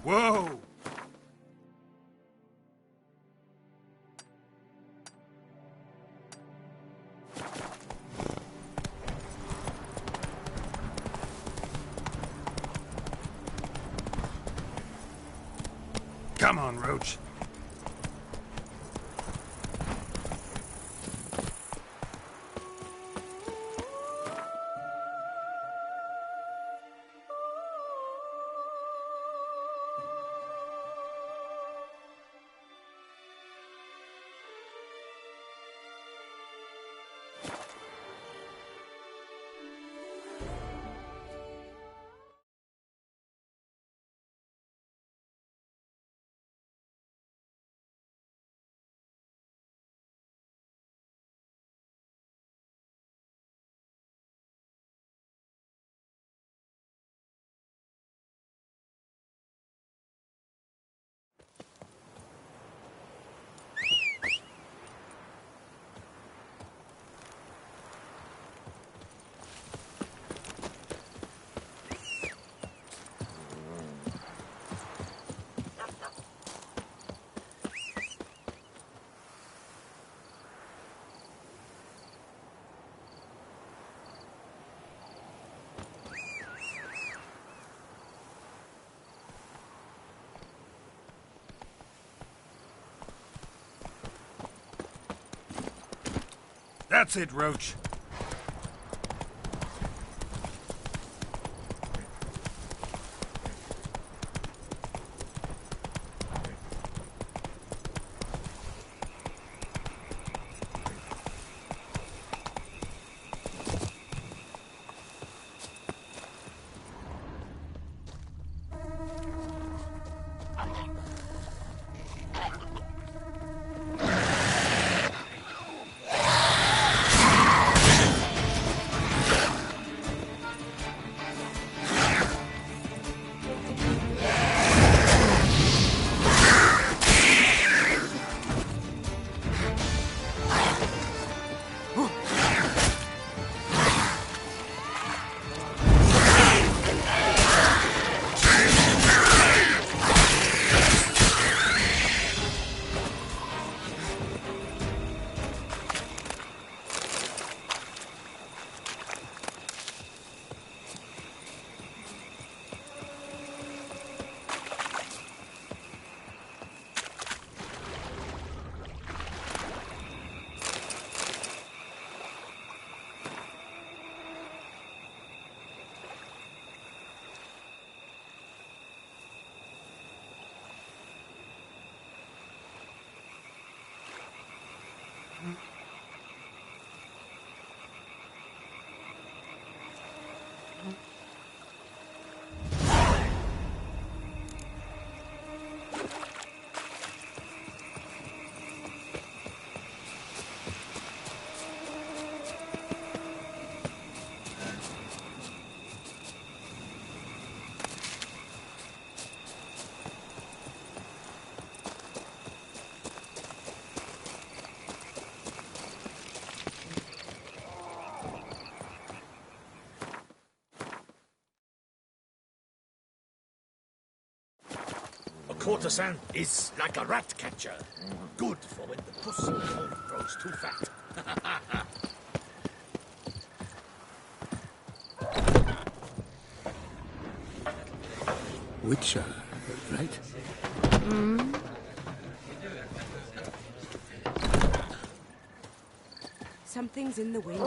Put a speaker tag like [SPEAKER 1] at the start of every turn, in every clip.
[SPEAKER 1] Whoa! Come on, Roach. That's it, Roach.
[SPEAKER 2] Courtesan is like a rat catcher. Good for when the pussy grows too fat.
[SPEAKER 3] Witcher, right?
[SPEAKER 4] Something's in the wind.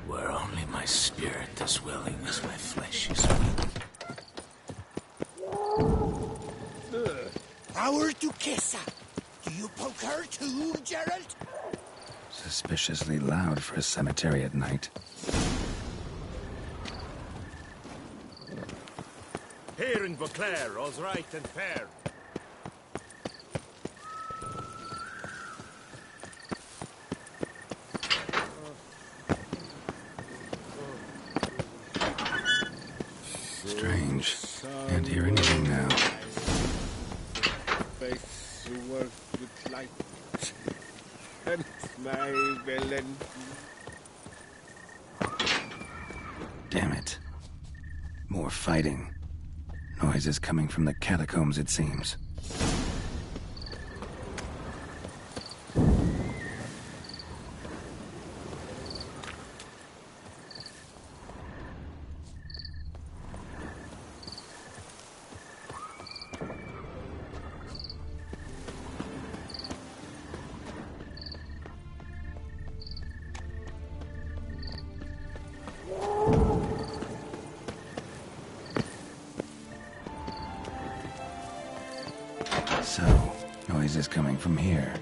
[SPEAKER 3] Where only my spirit is willing as my flesh is weak.
[SPEAKER 2] Our Duquesa. Do you poke her too, Geralt?
[SPEAKER 5] Suspiciously loud for a cemetery at night.
[SPEAKER 2] Here in Vauclair, all's right and fair.
[SPEAKER 5] Strange. Can't hear anything now.
[SPEAKER 6] Face work with light. And my villain.
[SPEAKER 5] Damn it. More fighting. Noises coming from the catacombs, it seems. So, noises coming from here.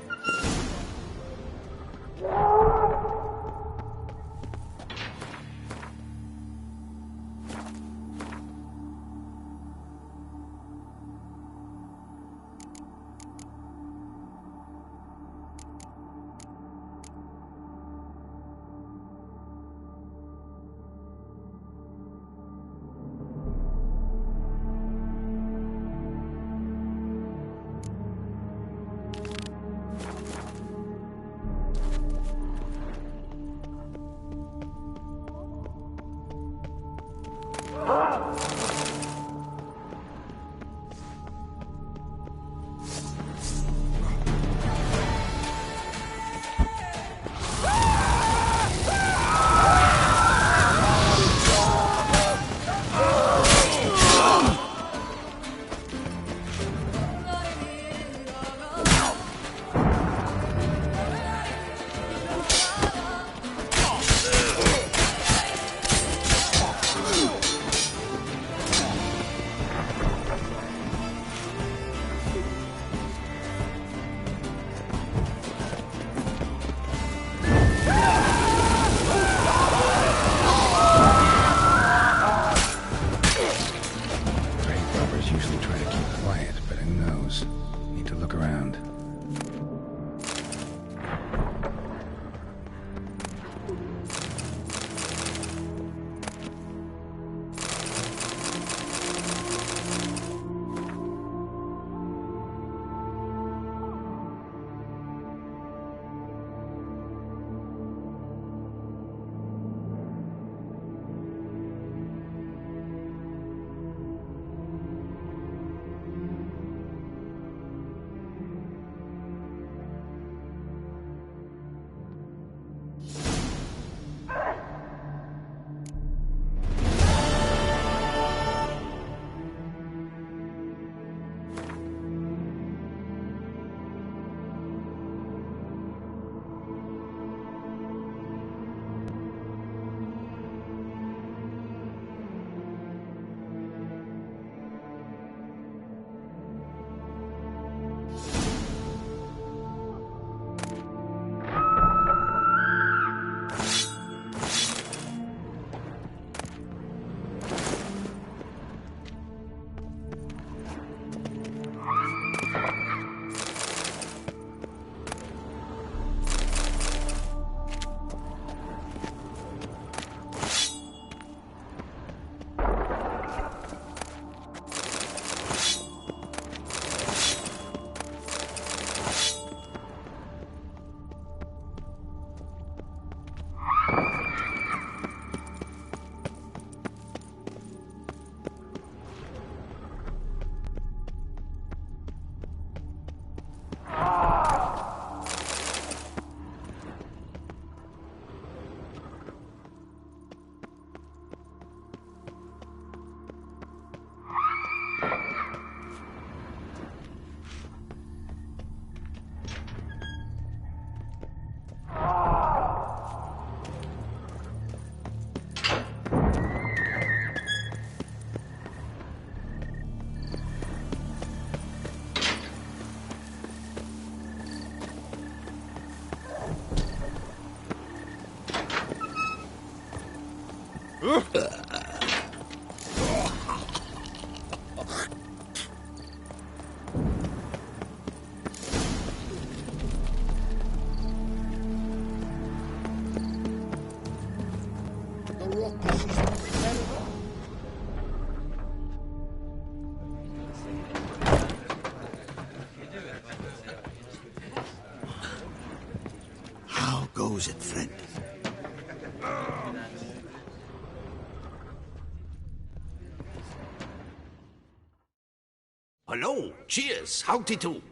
[SPEAKER 2] Hello, cheers, howdy do.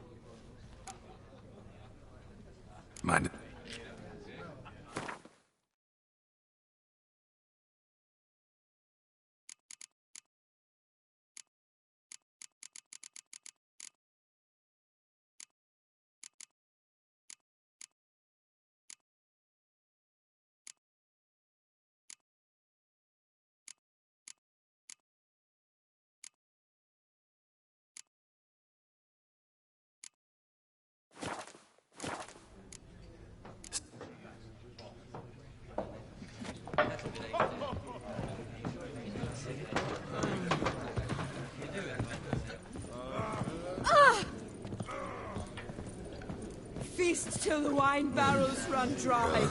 [SPEAKER 5] Mind.
[SPEAKER 4] Feast till the wine barrels run dry.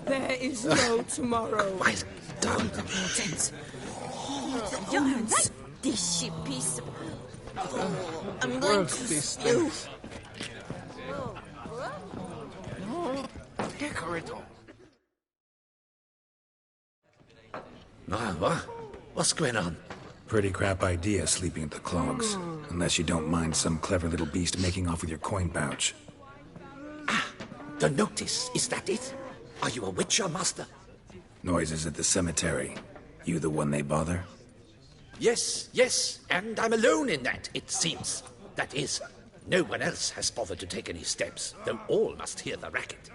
[SPEAKER 4] There is no tomorrow.
[SPEAKER 2] Well done.
[SPEAKER 7] Johan, that dishy piece of... Oh, I'm going to stew.
[SPEAKER 2] What's going on?
[SPEAKER 5] Pretty crap idea sleeping at the clogs. Unless you don't mind some clever little beast making off with your coin pouch.
[SPEAKER 2] The notice, is that it? Are you a witcher, master?
[SPEAKER 5] Noises at the cemetery. You the one they bother?
[SPEAKER 2] Yes, and I'm alone in that, it seems. That is, no one else has bothered to take any steps, though all must hear the racket.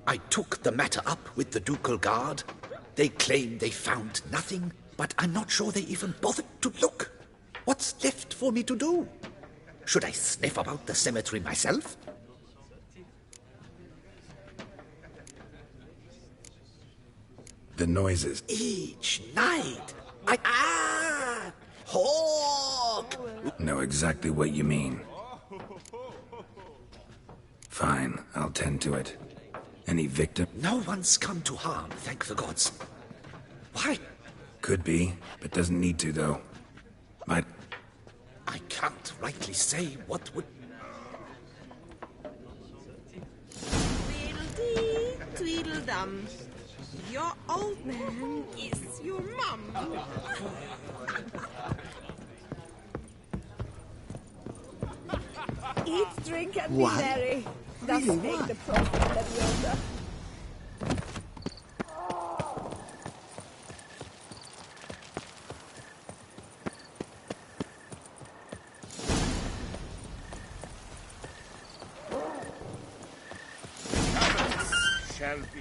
[SPEAKER 2] I took the matter up with the ducal guard. They claim they found nothing, but I'm not sure they even bothered to look. What's left for me to do? Should I sniff about the cemetery myself?
[SPEAKER 5] The noises.
[SPEAKER 2] Each night, Hawk!
[SPEAKER 5] Know exactly what you mean. Fine, I'll tend to it. Any victim?
[SPEAKER 2] No one's come to harm, thank the gods. Why?
[SPEAKER 5] Could be, but doesn't need to, though. Might...
[SPEAKER 2] I can't rightly say what would...
[SPEAKER 7] Tweedledee, tweedledum. Your old man is your mum.
[SPEAKER 4] Eat, drink, and be merry. Thus spake the prophet that yonder.
[SPEAKER 6] Shall be.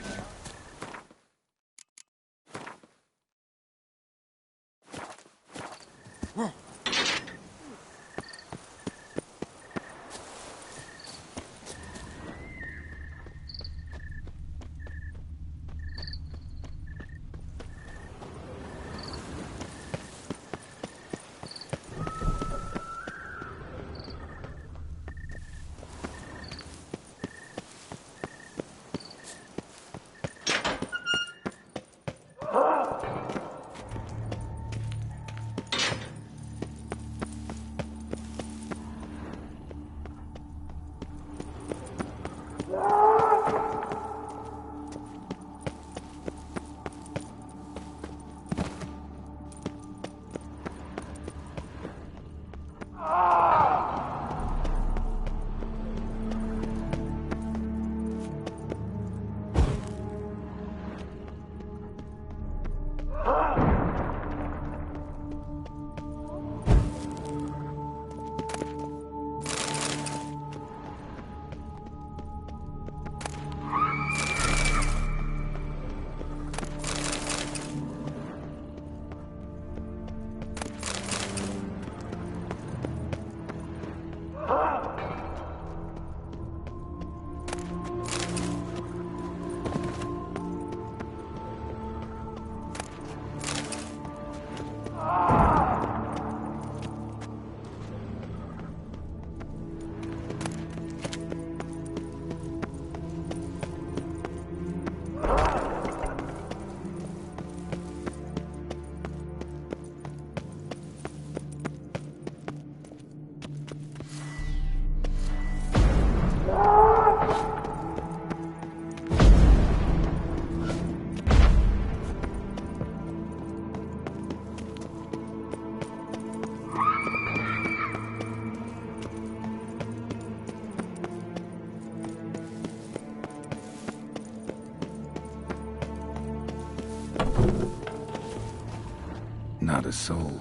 [SPEAKER 5] Not a soul.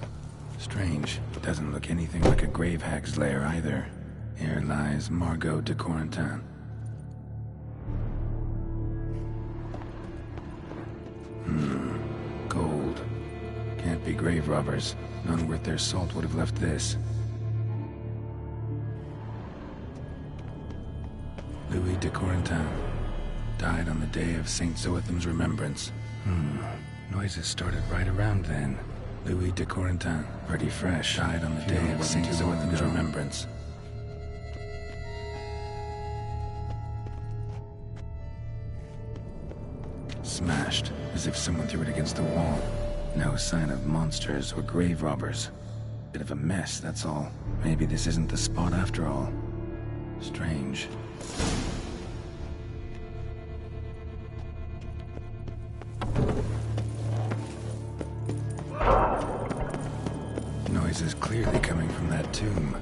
[SPEAKER 5] Strange. Doesn't look anything like a grave hag's lair either. Here lies Margot de Corentin. Gold. Can't be grave robbers. None worth their salt would have left this. Louis de Corentin. Died on the day of St. Zoetham's remembrance. Noises started right around then. Louis de Corentin. Pretty fresh. Died on the day of St. Zoetham's remembrance. Smashed, as if someone threw it against the wall. No sign of monsters or grave robbers. Bit of a mess, that's all. Maybe this isn't the spot after all. Strange. Noise is clearly coming from that tomb.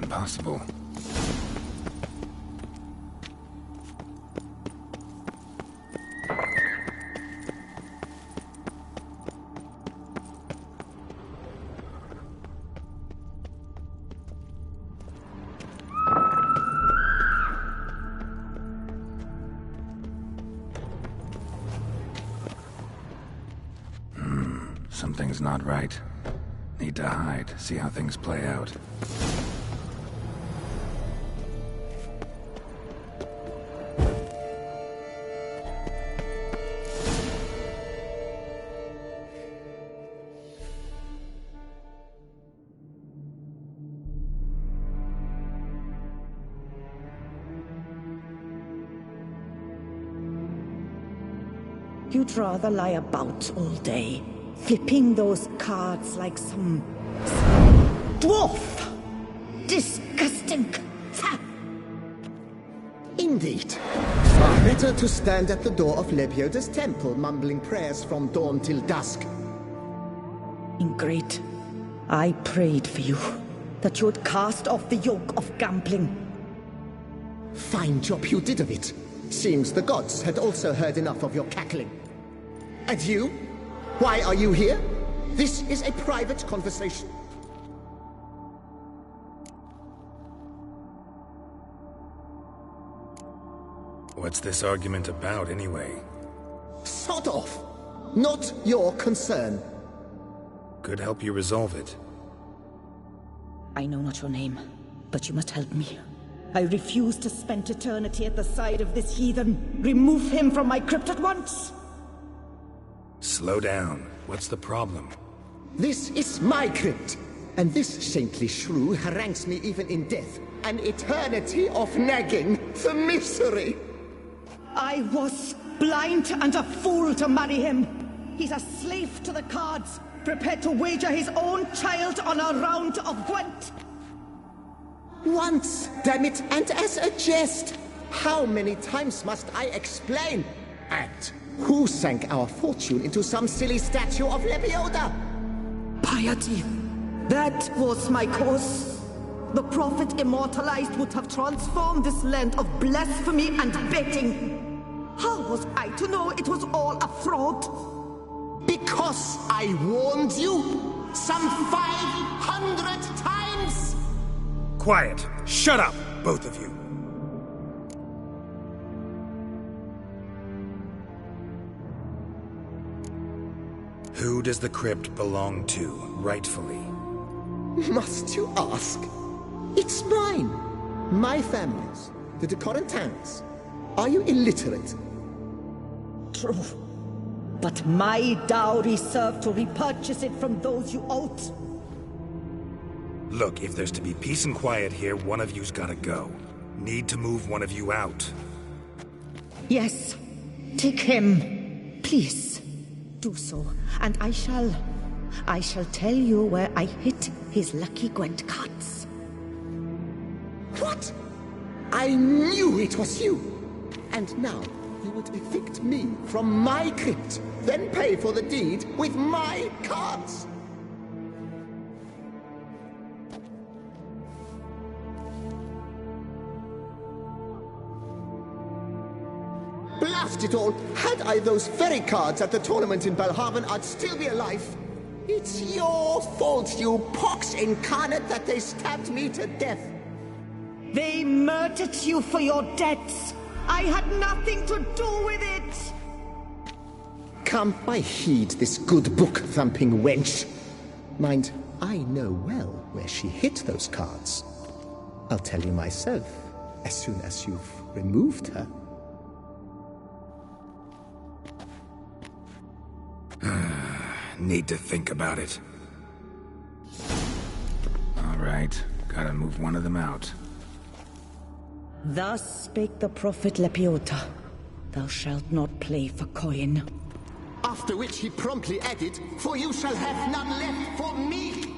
[SPEAKER 5] Impossible. Something's not right. Need to hide, see how things play out.
[SPEAKER 4] You'd rather lie about all day, flipping those cards like some dwarf. Disgusting.
[SPEAKER 8] Indeed. Far better to stand at the door of Lebioda's temple, mumbling prayers from dawn till dusk.
[SPEAKER 4] Ingrate, I prayed for you, that you would cast off the yoke of gambling.
[SPEAKER 8] Fine job you did of it. Seems the gods had also heard enough of your cackling. And you? Why are you here? This is a private conversation.
[SPEAKER 5] What's this argument about, anyway?
[SPEAKER 8] Sod off! Not your concern.
[SPEAKER 5] Could help you resolve it.
[SPEAKER 4] I know not your name, but you must help me. I refuse to spend eternity at the side of this heathen. Remove him from my crypt at once!
[SPEAKER 5] Slow down. What's the problem?
[SPEAKER 8] This is my crypt, and this saintly shrew harangues me even in death. An eternity of nagging, the misery!
[SPEAKER 4] I was blind and a fool to marry him. He's a slave to the cards, prepared to wager his own child on a round of Gwent.
[SPEAKER 8] Once, damn it, and as a jest! How many times must I explain? And who sank our fortune into some silly statue of Lebioda?
[SPEAKER 4] Piety. That was my cause. The prophet immortalized would have transformed this land of blasphemy and betting. How was I to know it was all a fraud?
[SPEAKER 8] Because I warned you some 500 times!
[SPEAKER 1] Quiet. Shut up, both of you. Who does the crypt belong to, rightfully?
[SPEAKER 8] Must you ask? It's mine. My family's. The de Corentins. Are you illiterate?
[SPEAKER 4] True. But my dowry served to repurchase it from those you owed.
[SPEAKER 1] Look, if there's to be peace and quiet here, one of you's gotta go. Need to move one of you out.
[SPEAKER 4] Yes. Take him. Please. Do so, and I shall tell you where I hid his lucky Gwent cards.
[SPEAKER 8] What? I knew it was you! And now, you would evict me from my crypt, then pay for the deed with my cards! Blast it all! Had I those very cards at the tournament in Belhaven, I'd still be alive. It's your fault, you pox incarnate, that they stabbed me to death.
[SPEAKER 4] They murdered you for your debts. I had nothing to do with it.
[SPEAKER 8] Come, I heed this good book-thumping wench. Mind, I know well where she hid those cards. I'll tell you myself, as soon as you've removed her.
[SPEAKER 1] Need to think about it.
[SPEAKER 5] All right, gotta move one of them out.
[SPEAKER 4] Thus spake the prophet Lepiota. Thou shalt not play for coin.
[SPEAKER 8] After which he promptly added, "For you shall have none left for me."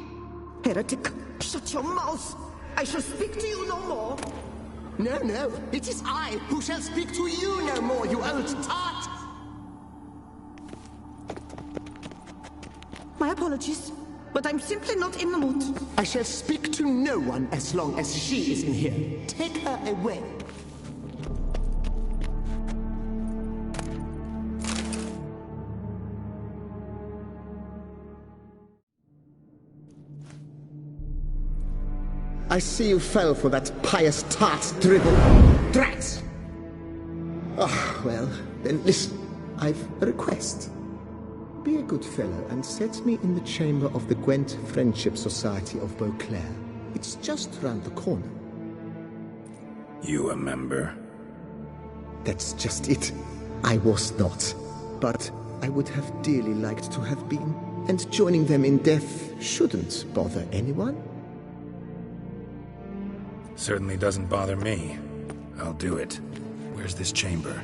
[SPEAKER 4] Heretic, shut your mouth. I shall speak to you no more.
[SPEAKER 8] No, it is I who shall speak to you no more, you old tart.
[SPEAKER 4] My apologies, but I'm simply not in the mood.
[SPEAKER 8] I shall speak to no one as long as she is in here. Take her away. I see you fell for that pious tart's dribble. Drats! Ah, well, then listen. I've a request. Be a good fellow and set me in the chamber of the Gwent Friendship Society of Beauclair. It's just round the corner.
[SPEAKER 5] You a member?
[SPEAKER 8] That's just it. I was not. But I would have dearly liked to have been. And joining them in death shouldn't bother anyone.
[SPEAKER 5] Certainly doesn't bother me. I'll do it. Where's this chamber?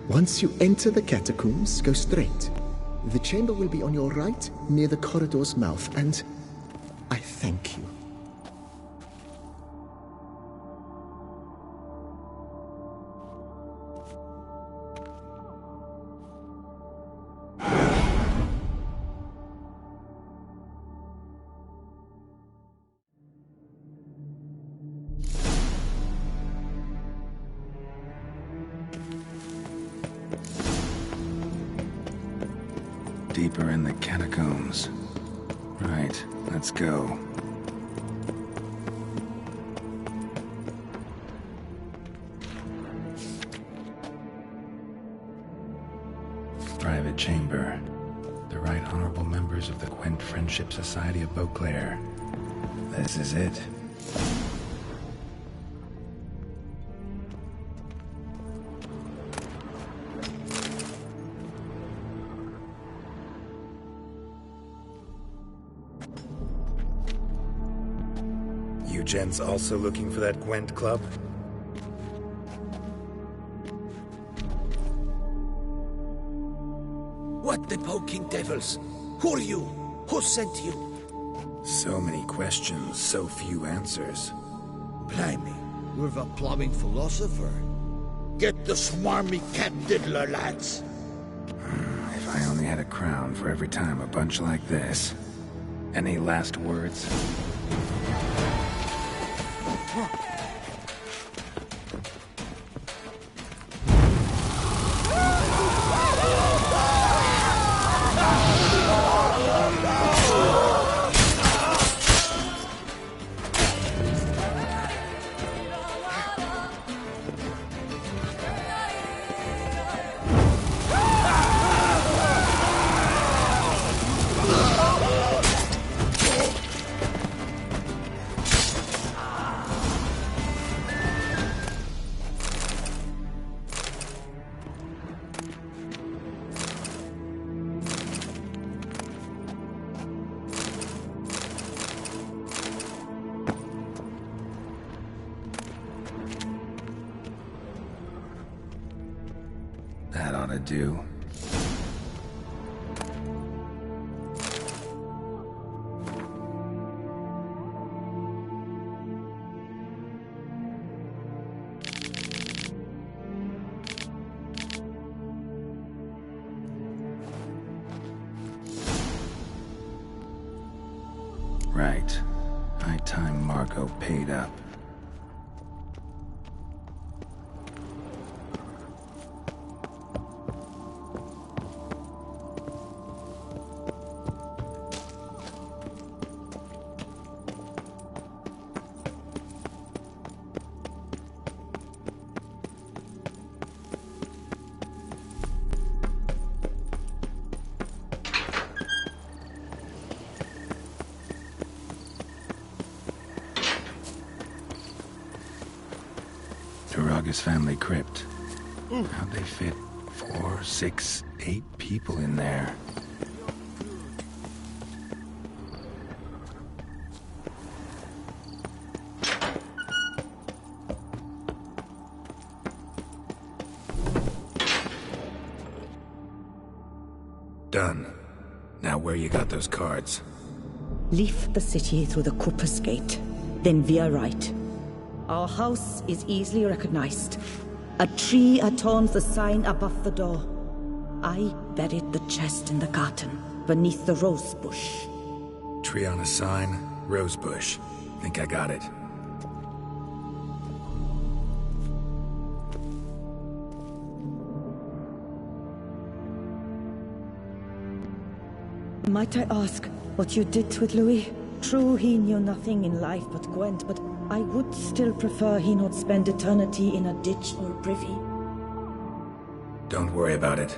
[SPEAKER 8] Once you enter the catacombs, go straight. The chamber will be on your right, near the corridor's mouth, and I thank you.
[SPEAKER 5] Deeper in the catacombs. Right, let's go. Private chamber. The Right Honorable members of the Gwent Friendship Society of Beauclair. This is it.
[SPEAKER 1] You gents also looking for that Gwent club?
[SPEAKER 2] What the poking devils? Who are you? Who sent you?
[SPEAKER 1] So many questions, so few answers.
[SPEAKER 6] Blimey, we're the plumbing philosopher. Get the smarmy cat diddler, lads.
[SPEAKER 5] If I only had a crown for every time a bunch like this. Any last words? That ought to do. Right. High time Margot paid up. Kruger's family crypt. How'd they fit 4, 6, 8 people in there?
[SPEAKER 1] Done. Now where you got those cards?
[SPEAKER 4] Leave the city through the Cooper's Gate, then veer right. Our house is easily recognized. A tree adorns the sign above the door. I buried the chest in the garden, beneath the rose bush.
[SPEAKER 1] Tree on a sign, rose bush. Think I got it.
[SPEAKER 4] Might I ask what you did with Louis? True, he knew nothing in life but Gwent, but I would still prefer he not spend eternity in a ditch or privy.
[SPEAKER 1] Don't worry about it.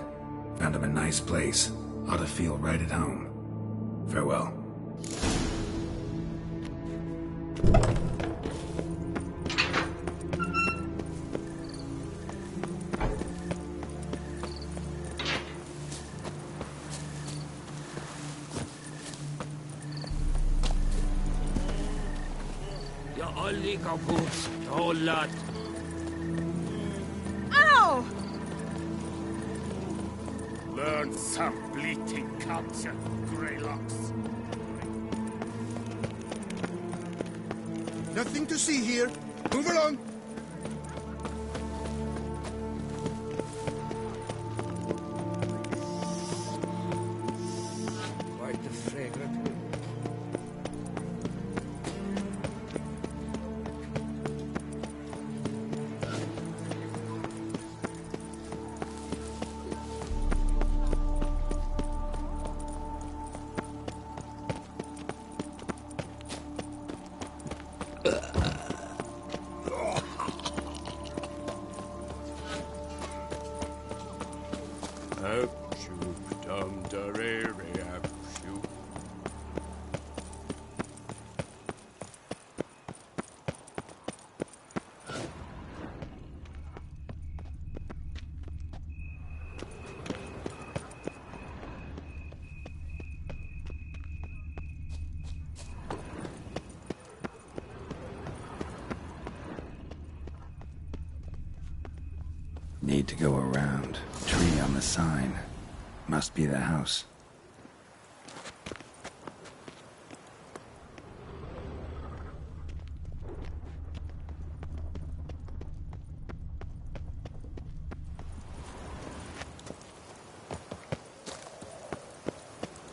[SPEAKER 1] Found him a nice place. Ought to feel right at home. Farewell.
[SPEAKER 7] Ow!
[SPEAKER 9] Learn some bleating culture, Greylocks.
[SPEAKER 6] Nothing to see here. Move along.
[SPEAKER 9] Quite the fragrant.
[SPEAKER 5] Need to go around. Tree on the sign. Must be the house.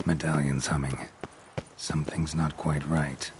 [SPEAKER 5] Medallion's humming. Something's not quite right.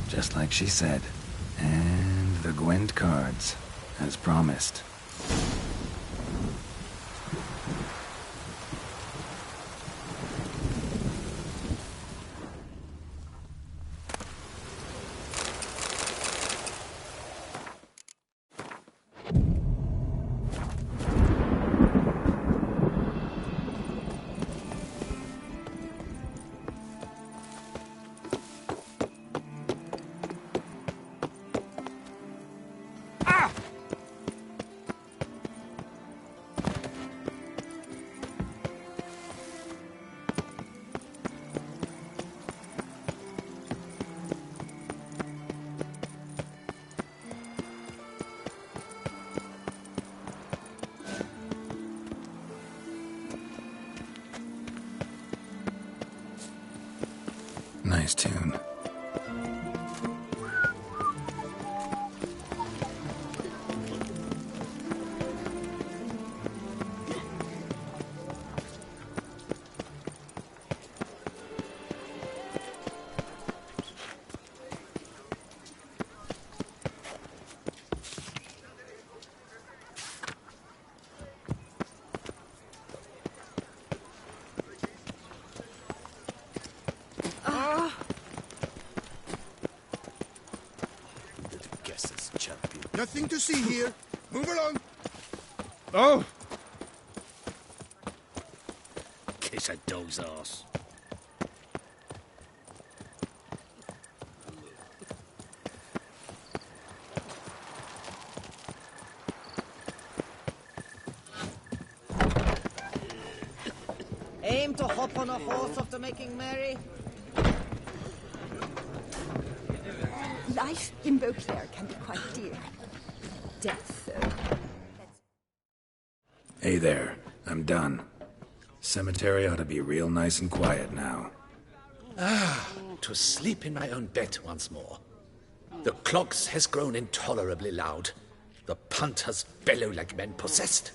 [SPEAKER 5] Just like she said. And the Gwent cards, as promised. Nice tune.
[SPEAKER 9] Nothing to see here. Move along. Oh! Kiss a dog's ass.
[SPEAKER 4] Aim to hop on a horse after making merry.
[SPEAKER 10] Life in Beauclair can be quite dear. Death, though.
[SPEAKER 1] Hey there, I'm done. Cemetery ought to be real nice and quiet now.
[SPEAKER 2] To sleep in my own bed once more. The clogs has grown intolerably loud. The punters bellow like men possessed.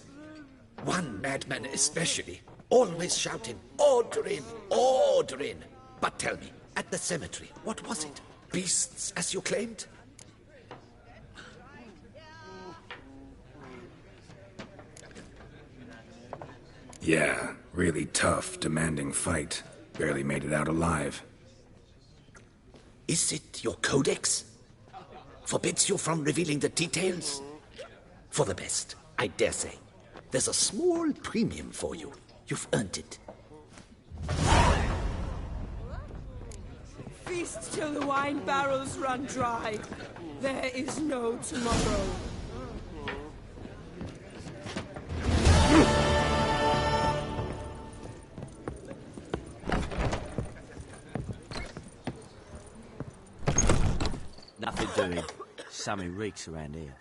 [SPEAKER 2] One madman especially, always shouting, "Order in! Order in!" But tell me, at the cemetery, what was it? Beasts, as you claimed?
[SPEAKER 1] Yeah, really tough, demanding fight. Barely made it out alive.
[SPEAKER 2] Is it your codex? Forbids you from revealing the details? For the best, I dare say. There's a small premium for you. You've earned it.
[SPEAKER 7] Feast till the wine barrels run dry. There is no tomorrow.
[SPEAKER 11] Nothing doing. Something reeks around here.